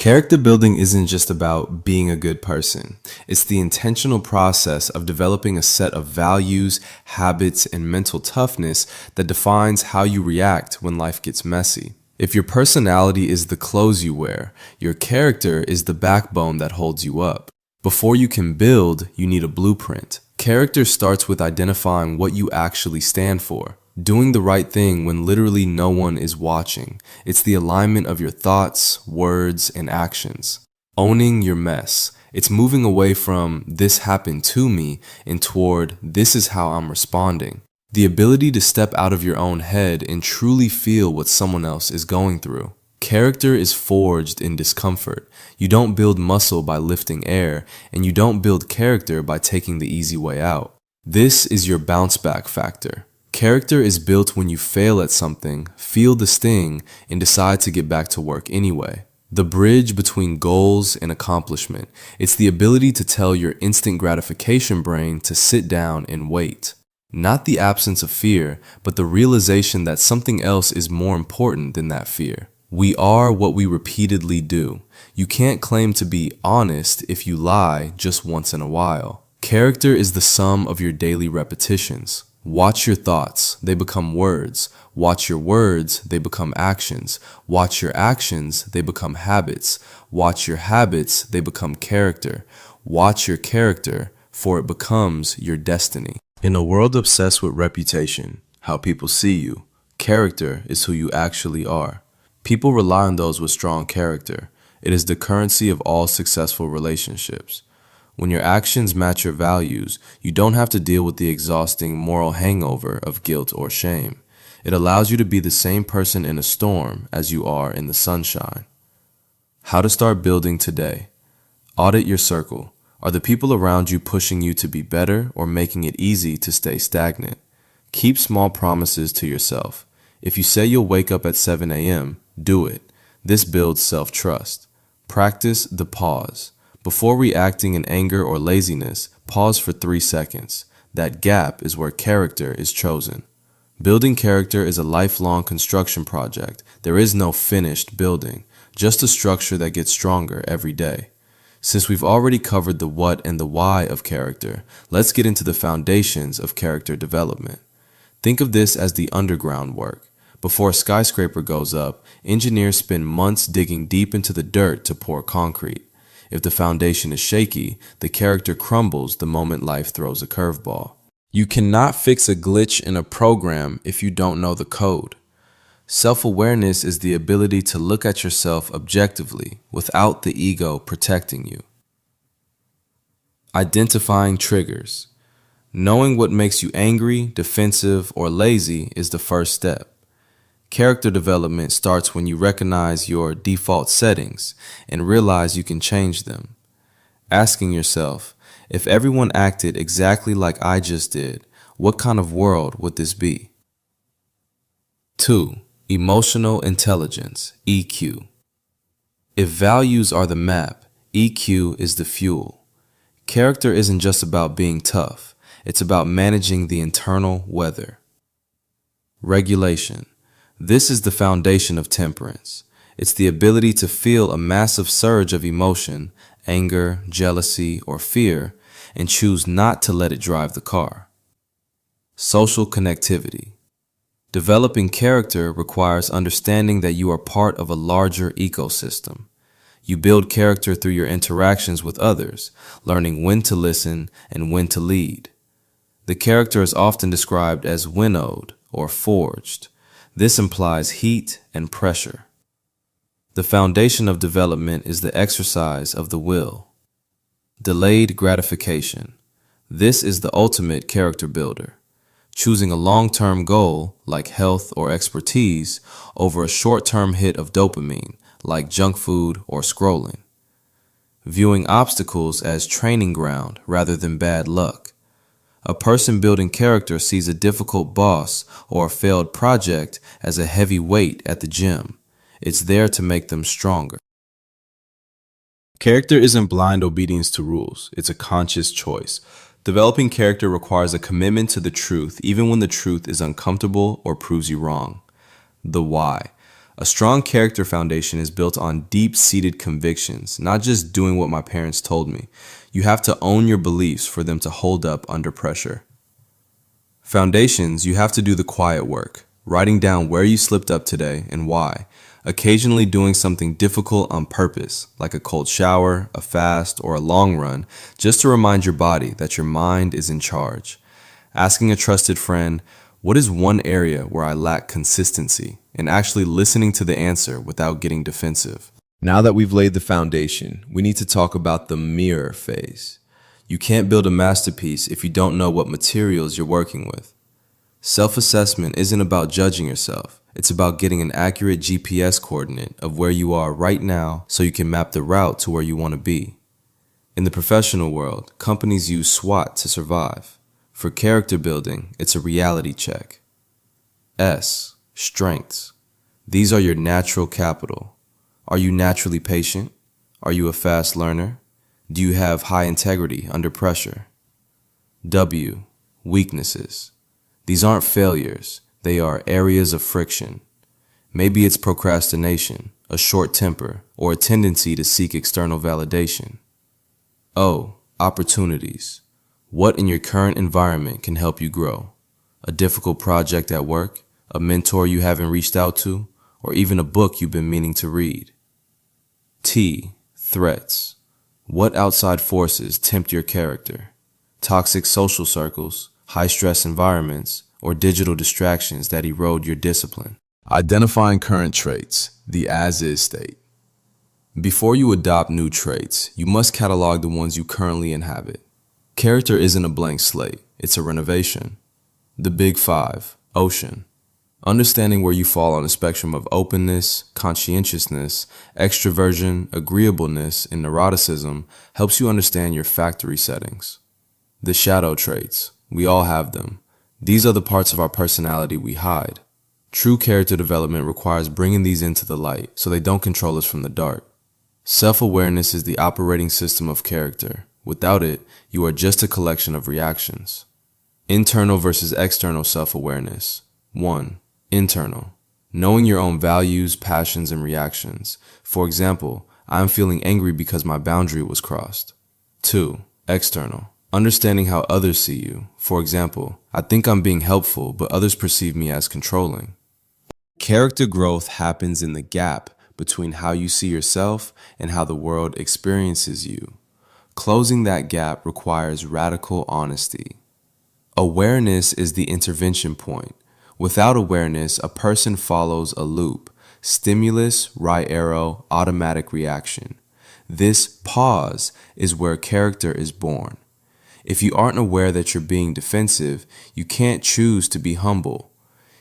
Character building isn't just about being a good person. It's the intentional process of developing a set of values, habits, and mental toughness that defines how you react when life gets messy. If your personality is the clothes you wear, your character is the backbone that holds you up. Before you can build, you need a blueprint. Character starts with identifying what you actually stand for. Doing the right thing when literally no one is watching. It's the alignment of your thoughts, words, and actions. Owning your mess. It's moving away from "this happened to me" and toward "this is how I'm responding." The ability to step out of your own head and truly feel what someone else is going through. Character is forged in discomfort. You don't build muscle by lifting air, and you don't build character by taking the easy way out. This is your bounce back factor. Character is built when you fail at something, feel the sting, and decide to get back to work anyway. The bridge between goals and accomplishment. It's the ability to tell your instant gratification brain to sit down and wait. Not the absence of fear, but the realization that something else is more important than that fear. We are what we repeatedly do. You can't claim to be honest if you lie just once in a while. Character is the sum of your daily repetitions. Watch your thoughts, they become words. Watch your words, they become actions. Watch your actions, they become habits. Watch your habits, they become character. Watch your character, for it becomes your destiny. In a world obsessed with reputation, how people see you, character is who you actually are. People rely on those with strong character. It is the currency of all successful relationships. When your actions match your values, you don't have to deal with the exhausting moral hangover of guilt or shame. It allows you to be the same person in a storm as you are in the sunshine. How to start building today. Audit your circle. Are the people around you pushing you to be better or making it easy to stay stagnant? Keep small promises to yourself. If you say you'll wake up at 7 a.m., do it. This builds self-trust. Practice the pause. Before reacting in anger or laziness, pause for 3 seconds. That gap is where character is chosen. Building character is a lifelong construction project. There is no finished building, just a structure that gets stronger every day. Since we've already covered the what and the why of character, let's get into the foundations of character development. Think of this as the underground work. Before a skyscraper goes up, engineers spend months digging deep into the dirt to pour concrete. If the foundation is shaky, the character crumbles the moment life throws a curveball. You cannot fix a glitch in a program if you don't know the code. Self-awareness is the ability to look at yourself objectively without the ego protecting you. Identifying triggers. Knowing what makes you angry, defensive, or lazy is the first step. Character development starts when you recognize your default settings and realize you can change them. Asking yourself, if everyone acted exactly like I just did, what kind of world would this be? 2. Emotional intelligence, EQ. If values are the map, EQ is the fuel. Character isn't just about being tough, it's about managing the internal weather. Regulation. This is the foundation of temperance. It's the ability to feel a massive surge of emotion, anger, jealousy, or fear, and choose not to let it drive the car. Social connectivity. Developing character requires understanding that you are part of a larger ecosystem. You build character through your interactions with others, learning when to listen and when to lead. The character is often described as winnowed or forged. This implies heat and pressure. The foundation of development is the exercise of the will. Delayed gratification. This is the ultimate character builder. Choosing a long-term goal, like health or expertise, over a short-term hit of dopamine, like junk food or scrolling. Viewing obstacles as training ground rather than bad luck. A person building character sees a difficult boss or a failed project as a heavy weight at the gym. It's there to make them stronger. Character isn't blind obedience to rules. It's a conscious choice. Developing character requires a commitment to the truth, even when the truth is uncomfortable or proves you wrong. The why. A strong character foundation is built on deep-seated convictions, not just doing what my parents told me. You have to own your beliefs for them to hold up under pressure. Foundations, you have to do the quiet work, writing down where you slipped up today and why. Occasionally doing something difficult on purpose, like a cold shower, a fast, or a long run, just to remind your body that your mind is in charge. Asking a trusted friend, what is one area where I lack consistency? And actually listening to the answer without getting defensive. Now that we've laid the foundation, we need to talk about the mirror phase. You can't build a masterpiece if you don't know what materials you're working with. Self-assessment isn't about judging yourself. It's about getting an accurate GPS coordinate of where you are right now so you can map the route to where you want to be. In the professional world, companies use SWOT to survive. For character building, it's a reality check. S. Strengths. These are your natural capital. Are you naturally patient? Are you a fast learner? Do you have high integrity under pressure? W. Weaknesses. These aren't failures, they are areas of friction. Maybe it's procrastination, a short temper, or a tendency to seek external validation. O. Opportunities. What in your current environment can help you grow? A difficult project at work, a mentor you haven't reached out to, or even a book you've been meaning to read. T. Threats. What outside forces tempt your character? Toxic social circles, high-stress environments, or digital distractions that erode your discipline. Identifying current traits, the as-is state. Before you adopt new traits, you must catalog the ones you currently inhabit. Character isn't a blank slate, it's a renovation. The Big Five, Ocean. Understanding where you fall on a spectrum of openness, conscientiousness, extroversion, agreeableness, and neuroticism helps you understand your factory settings. The shadow traits. We all have them. These are the parts of our personality we hide. True character development requires bringing these into the light so they don't control us from the dark. Self-awareness is the operating system of character. Without it, you are just a collection of reactions. Internal versus external self-awareness. 1. Internal. Knowing your own values, passions, and reactions. For example, I am feeling angry because my boundary was crossed. 2. External. Understanding how others see you. For example, I think I'm being helpful, but others perceive me as controlling. Character growth happens in the gap between how you see yourself and how the world experiences you. Closing that gap requires radical honesty. Awareness is the intervention point. Without awareness, a person follows a loop. Stimulus, right arrow, automatic reaction. This pause is where character is born. If you aren't aware that you're being defensive, you can't choose to be humble.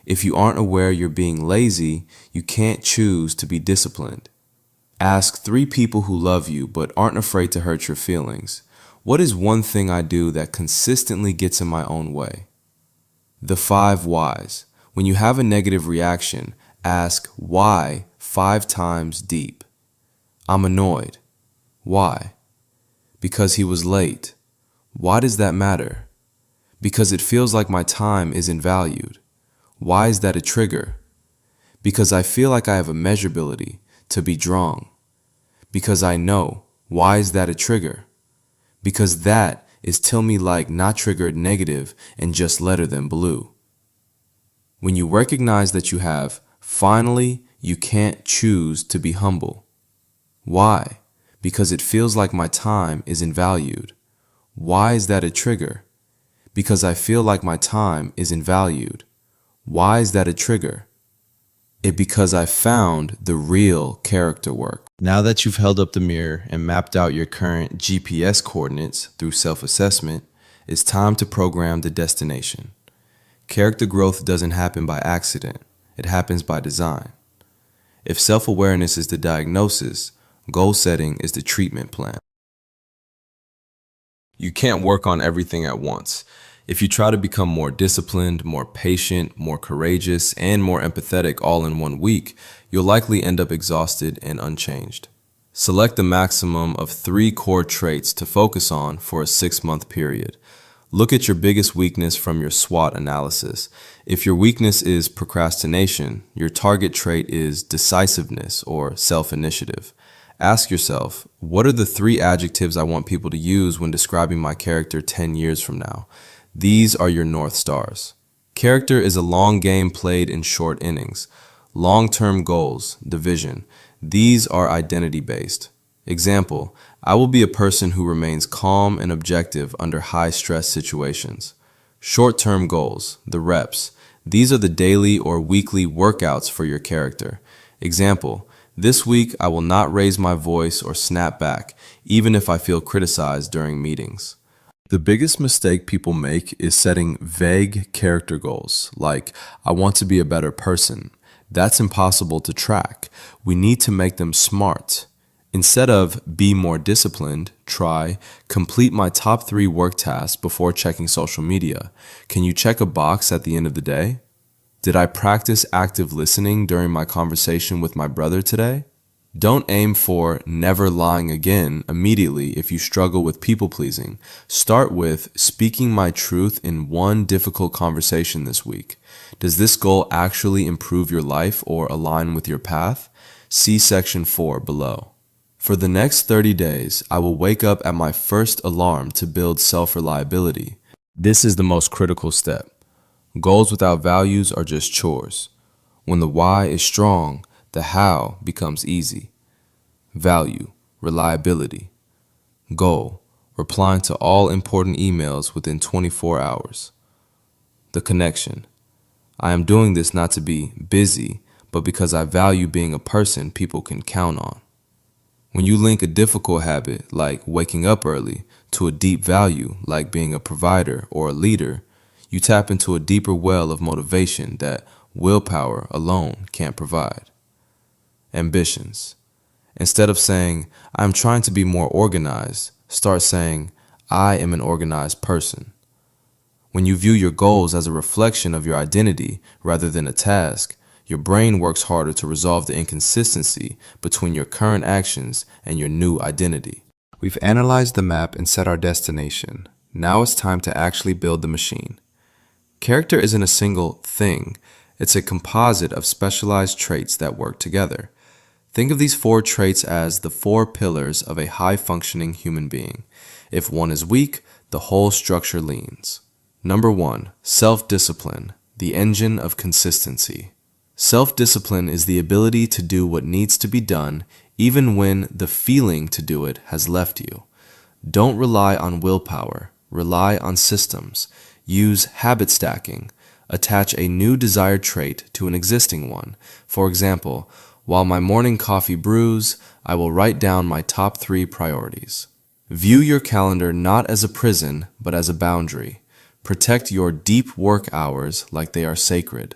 If you aren't aware you're being lazy, you can't choose to be disciplined. Ask 3 people who love you but aren't afraid to hurt your feelings. What is one thing I do that consistently gets in my own way? The 5 whys. When you have a negative reaction, ask why 5 times deep. I'm annoyed. Why? Because he was late. Why does that matter? Because it feels like my time isn't valued. Why is that a trigger? Because I feel like I have a measurability to be drawn. Because I know. Why is that a trigger? Because that is tell me like not triggered negative and just letter them blue. When you recognize that you have, finally, you can't choose to be humble. Why? Because it feels like my time isn't valued. Why is that a trigger? Because I feel like my time isn't valued. Why is that a trigger? Because I found the real character work. Now that you've held up the mirror and mapped out your current GPS coordinates through self-assessment, it's time to program the destination. Character growth doesn't happen by accident. It happens by design. If self-awareness is the diagnosis, goal setting is the treatment plan. You can't work on everything at once. If you try to become more disciplined, more patient, more courageous, and more empathetic all in 1 week, you'll likely end up exhausted and unchanged. Select a maximum of 3 core traits to focus on for a 6-month period. Look at your biggest weakness from your SWOT analysis. If your weakness is procrastination, your target trait is decisiveness or self-initiative. Ask yourself, what are the 3 adjectives I want people to use when describing my character 10 years from now? These are your North Stars. Character is a long game played in short innings. Long-term goals, the vision. These are identity-based. Example, I will be a person who remains calm and objective under high-stress situations. Short-term goals, the reps. These are the daily or weekly workouts for your character. Example, this week I will not raise my voice or snap back, even if I feel criticized during meetings. The biggest mistake people make is setting vague character goals, like, I want to be a better person. That's impossible to track. We need to make them smart. Instead of be more disciplined, try complete my top 3 work tasks before checking social media. Can you check a box at the end of the day? Did I practice active listening during my conversation with my brother today? Don't aim for never lying again immediately if you struggle with people pleasing. Start with speaking my truth in one difficult conversation this week. Does this goal actually improve your life or align with your path? See section 4 below. For the next 30 days, I will wake up at my first alarm to build self-reliability. This is the most critical step. Goals without values are just chores. When the why is strong, the how becomes easy. Value, reliability. Goal, replying to all important emails within 24 hours. The connection. I am doing this not to be busy, but because I value being a person people can count on. When you link a difficult habit, like waking up early, to a deep value, like being a provider or a leader, you tap into a deeper well of motivation that willpower alone can't provide. Ambitions. Instead of saying, I'm trying to be more organized, start saying, I am an organized person. When you view your goals as a reflection of your identity rather than a task, your brain works harder to resolve the inconsistency between your current actions and your new identity. We've analyzed the map and set our destination. Now it's time to actually build the machine. Character isn't a single thing. It's a composite of specialized traits that work together. Think of these 4 traits as the 4 pillars of a high-functioning human being. If one is weak, the whole structure leans. Number 1, self-discipline, the engine of consistency. Self-discipline is the ability to do what needs to be done even when the feeling to do it has left you. Don't rely on willpower, rely on systems. Use habit stacking. Attach a new desired trait to an existing one. For example, while my morning coffee brews, I will write down my top 3 priorities. View your calendar not as a prison, but as a boundary. Protect your deep work hours like they are sacred.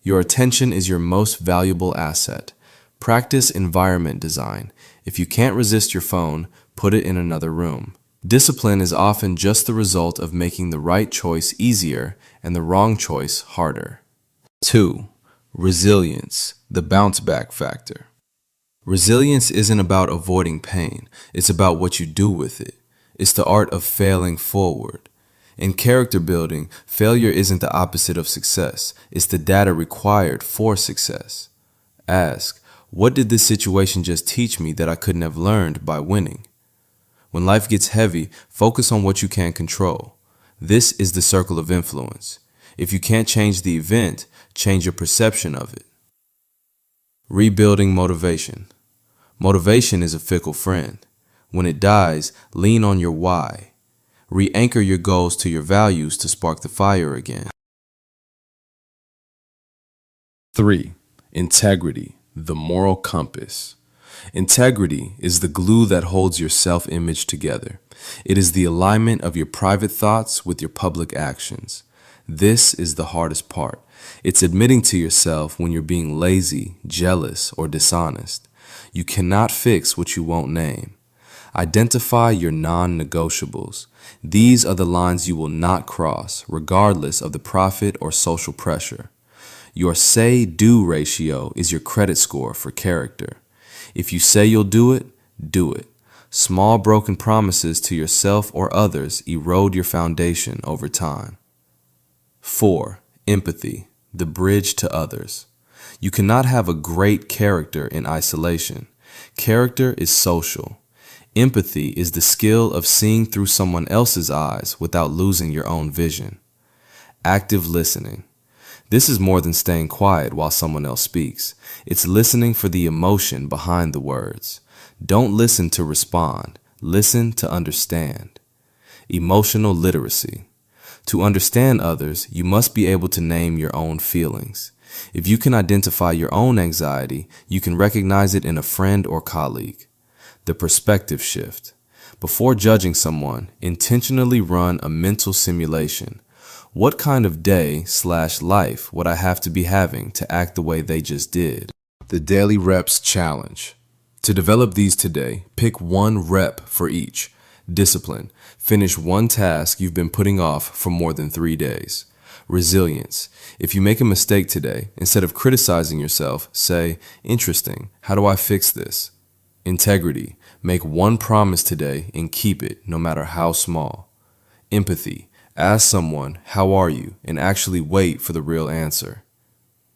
Your attention is your most valuable asset. Practice environment design. If you can't resist your phone, put it in another room. Discipline is often just the result of making the right choice easier and the wrong choice harder. 2. Resilience, the bounce back factor. Resilience isn't about avoiding pain. It's about what you do with it. It's the art of failing forward. In character building, failure isn't the opposite of success. It's the data required for success. Ask, what did this situation just teach me that I couldn't have learned by winning? When life gets heavy, focus on what you can control. This is the circle of influence. If you can't change the event, change your perception of it. Rebuilding motivation. Motivation is a fickle friend. When it dies, lean on your why. Re-anchor your goals to your values to spark the fire again. 3. Integrity, the moral compass. Integrity is the glue that holds your self-image together. It is the alignment of your private thoughts with your public actions. This is the hardest part. It's admitting to yourself when you're being lazy, jealous, or dishonest. You cannot fix what you won't name. Identify your non-negotiables. These are the lines you will not cross, regardless of the profit or social pressure. Your say-do ratio is your credit score for character. If you say you'll do it, do it. Small broken promises to yourself or others erode your foundation over time. 4. Empathy, the bridge to others. You cannot have a great character in isolation. Character is social. Empathy is the skill of seeing through someone else's eyes without losing your own vision. Active listening. This is more than staying quiet while someone else speaks. It's listening for the emotion behind the words. Don't listen to respond. Listen to understand. Emotional literacy. To understand others, you must be able to name your own feelings. If you can identify your own anxiety, you can recognize it in a friend or colleague. The perspective shift. Before judging someone, intentionally run a mental simulation. What kind of day/life would I have to be having to act the way they just did? The Daily Reps Challenge. To develop these today, pick one rep for each. Discipline. Finish one task you've been putting off for more than 3 days. Resilience. If you make a mistake today, instead of criticizing yourself, say, "Interesting, how do I fix this?" Integrity. Make one promise today and keep it, no matter how small. Empathy. Ask someone, "How are you?" and actually wait for the real answer.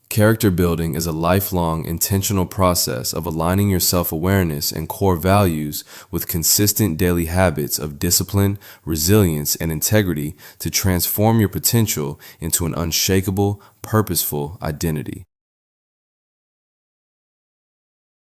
Character building is a lifelong, intentional process of aligning your self-awareness and core values with consistent daily habits of discipline, resilience, and integrity to transform your potential into an unshakable, purposeful identity.